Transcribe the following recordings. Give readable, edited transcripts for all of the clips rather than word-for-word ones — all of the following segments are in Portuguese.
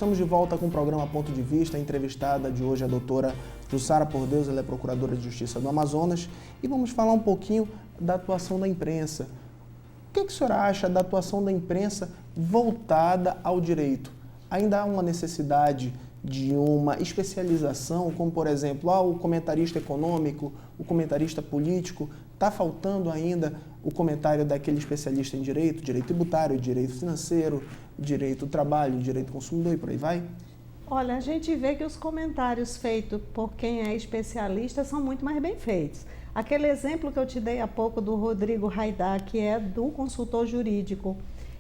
Estamos de volta com o programa Ponto de Vista. A entrevistada de hoje é a doutora Jussara Por Deus, ela é procuradora de Justiça do Amazonas. E vamos falar um pouquinho da atuação da imprensa. O que a senhora acha da atuação da imprensa voltada ao direito? Ainda há uma necessidade de uma especialização, como por exemplo, o comentarista econômico, o comentarista político? Está faltando ainda o comentário daquele especialista em direito tributário, direito financeiro, direito do trabalho, direito do consumidor e por aí vai? Olha, a gente vê que os comentários feitos por quem é especialista são muito mais bem feitos. Aquele exemplo que eu te dei há pouco do Rodrigo Raidá, que é do consultor jurídico,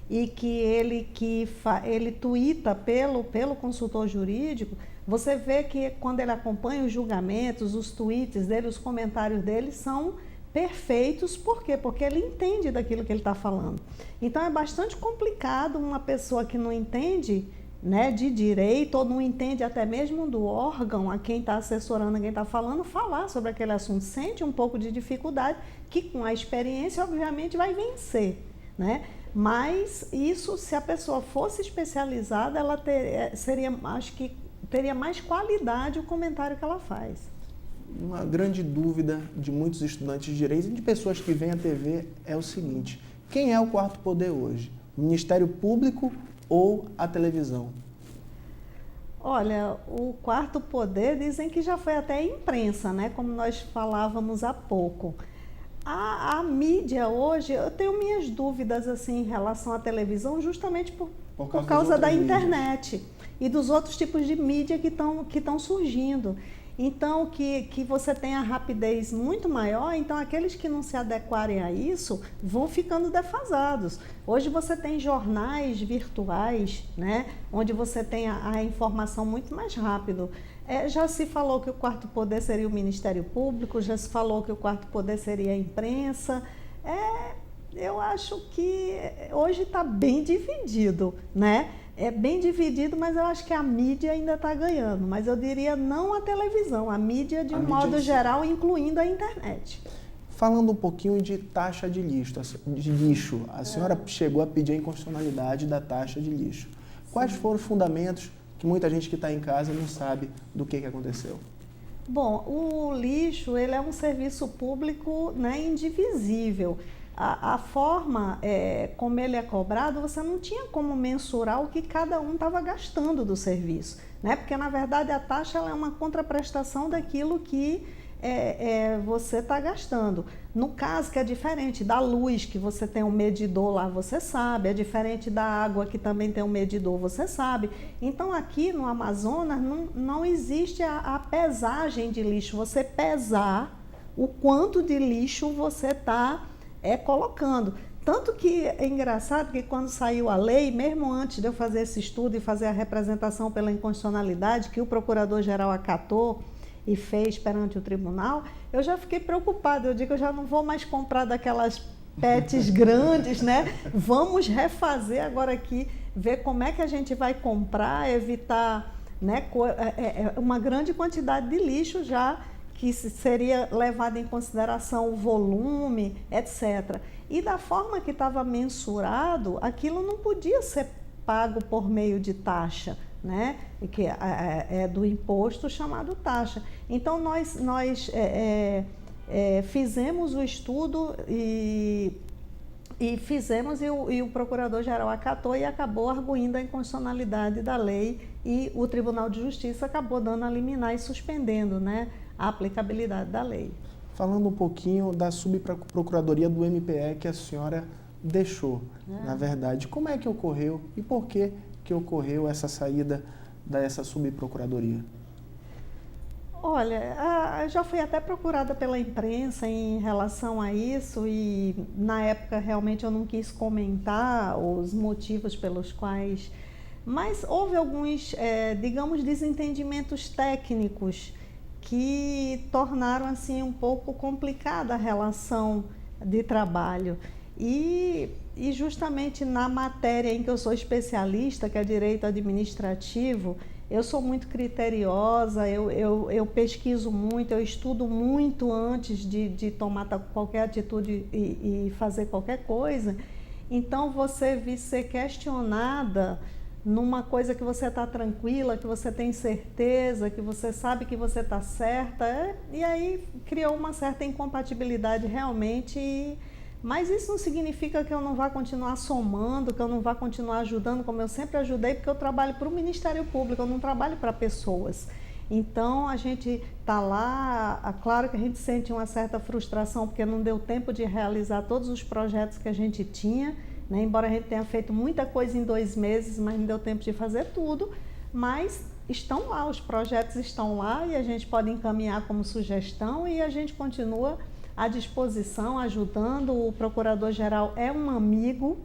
e que ele tuita pelo consultor jurídico, você vê que quando ele acompanha os julgamentos, os tweets dele, os comentários dele são perfeitos. Por quê? Porque ele entende daquilo que ele está falando. Então é bastante complicado uma pessoa que não entende, né, de direito, ou não entende até mesmo do órgão a quem está assessorando, a quem está falando, falar sobre aquele assunto. Sente um pouco de dificuldade, que com a experiência obviamente vai vencer, né? Mas isso, se a pessoa fosse especializada, ela acho que teria mais qualidade o comentário que ela faz. Uma grande dúvida de muitos estudantes de direito e de pessoas que veem a TV é o seguinte: quem é o quarto poder hoje? O Ministério Público ou a televisão? Olha, o quarto poder dizem que já foi até a imprensa, né? Como nós falávamos há pouco. A mídia hoje, eu tenho minhas dúvidas assim, em relação à televisão, justamente por causa da internet e dos outros tipos de mídia que estão surgindo. Então, que você tem a rapidez muito maior, então aqueles que não se adequarem a isso vão ficando defasados. Hoje você tem jornais virtuais, né, onde você tem a informação muito mais rápido. Já se falou que o quarto poder seria o Ministério Público, já se falou que o quarto poder seria a imprensa. Eu acho que hoje está bem dividido, né? É bem dividido, mas eu acho que a mídia ainda está ganhando. Mas eu diria não a televisão, a mídia de um modo geral, incluindo a internet. Falando um pouquinho de taxa de lixo, a senhora chegou a pedir a inconstitucionalidade da taxa de lixo. Quais foram os fundamentos que muita gente que está em casa não sabe do que aconteceu? Bom, o lixo ele é um serviço público, né, indivisível. A forma como ele é cobrado, você não tinha como mensurar o que cada um estava gastando do serviço, né? Porque, na verdade, a taxa ela é uma contraprestação daquilo que você está gastando. No caso, que é diferente da luz, que você tem um medidor lá, você sabe, é diferente da água, que também tem um medidor, você sabe. Então, aqui no Amazonas, não existe a pesagem de lixo, você pesar o quanto de lixo você está colocando. Tanto que é engraçado que quando saiu a lei, mesmo antes de eu fazer esse estudo e fazer a representação pela inconstitucionalidade, que o procurador-geral acatou e fez perante o tribunal, eu já fiquei preocupada. Eu digo, eu já não vou mais comprar daquelas PETs grandes, né? Vamos refazer agora aqui, ver como é que a gente vai comprar, evitar, né, uma grande quantidade de lixo já, que seria levado em consideração o volume, etc. E da forma que estava mensurado, aquilo não podia ser pago por meio de taxa, né? Que é do imposto chamado taxa. Então, nós fizemos o estudo e o Procurador-Geral acatou e acabou arguindo a inconstitucionalidade da lei, e o Tribunal de Justiça acabou dando a liminar e suspendendo, né, a aplicabilidade da lei. Falando um pouquinho da subprocuradoria do MPE que a senhora deixou, na verdade, como é que ocorreu e por que ocorreu essa saída dessa subprocuradoria? Olha, já fui até procurada pela imprensa em relação a isso e na época realmente eu não quis comentar os motivos pelos quais, mas houve alguns, digamos, desentendimentos técnicos que tornaram assim um pouco complicada a relação de trabalho. E justamente na matéria em que eu sou especialista, que é direito administrativo, eu sou muito criteriosa, eu pesquiso muito, eu estudo muito antes de tomar qualquer atitude e fazer qualquer coisa. Então, você vir ser questionada numa coisa que você está tranquila, que você tem certeza, que você sabe que você está certa, e aí criou uma certa incompatibilidade realmente. Mas isso não significa que eu não vá continuar somando, que eu não vá continuar ajudando como eu sempre ajudei, porque eu trabalho para o Ministério Público, eu não trabalho para pessoas. Então, a gente está lá, claro que a gente sente uma certa frustração, porque não deu tempo de realizar todos os projetos que a gente tinha, né? Embora a gente tenha feito muita coisa em 2 meses, mas não deu tempo de fazer tudo, mas estão lá, os projetos estão lá e a gente pode encaminhar como sugestão e a gente continua à disposição, ajudando. O Procurador-Geral é um amigo,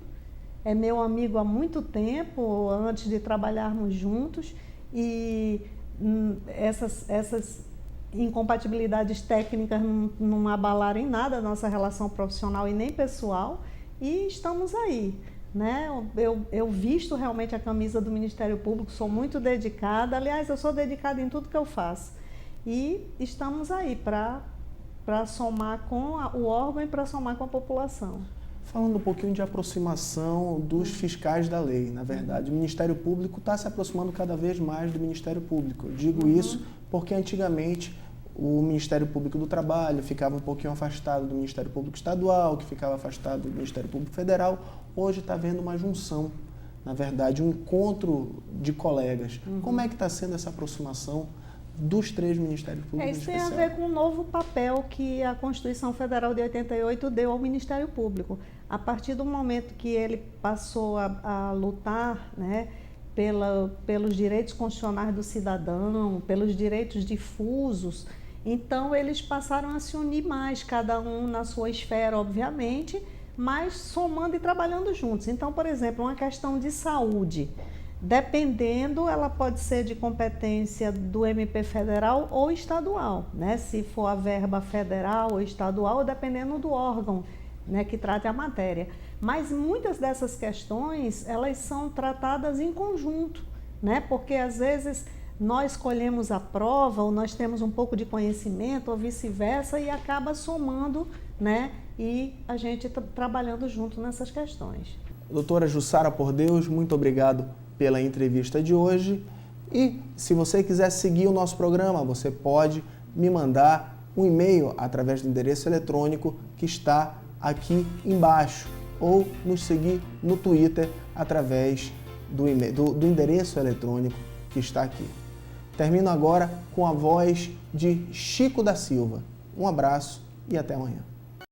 é meu amigo há muito tempo, antes de trabalharmos juntos, e essas incompatibilidades técnicas não abalaram em nada a nossa relação profissional e nem pessoal, e estamos aí, né? Eu visto realmente a camisa do Ministério Público, sou muito dedicada, aliás, eu sou dedicada em tudo que eu faço, e estamos aí para somar com o órgão e para somar com a população. Falando um pouquinho de aproximação dos fiscais da lei, na verdade, o Ministério Público está se aproximando cada vez mais do Ministério Público. Eu digo isso porque antigamente o Ministério Público do Trabalho ficava um pouquinho afastado do Ministério Público Estadual, que ficava afastado do Ministério Público Federal. Hoje está havendo uma junção, na verdade, um encontro de colegas. Como é que está sendo essa aproximação dos 3 Ministérios Públicos? Isso tem a ver com o novo papel que a Constituição Federal de 88 deu ao Ministério Público. A partir do momento que ele passou a lutar, né, pelos direitos constitucionais do cidadão, pelos direitos difusos, então eles passaram a se unir mais, cada um na sua esfera, obviamente, mas somando e trabalhando juntos. Então, por exemplo, uma questão de saúde, dependendo, ela pode ser de competência do MP federal ou estadual, né? Se for a verba federal ou estadual, dependendo do órgão, né, que trate a matéria. Mas muitas dessas questões, elas são tratadas em conjunto, né? Porque às vezes nós escolhemos a prova ou nós temos um pouco de conhecimento ou vice-versa e acaba somando, né? E a gente trabalhando junto nessas questões. Doutora Jussara Por Deus, muito obrigado pela entrevista de hoje. E se você quiser seguir o nosso programa, você pode me mandar um e-mail através do endereço eletrônico que está aqui embaixo, ou nos seguir no Twitter através do endereço eletrônico que está aqui. Termino agora com a voz de Chico da Silva. Um abraço e até amanhã.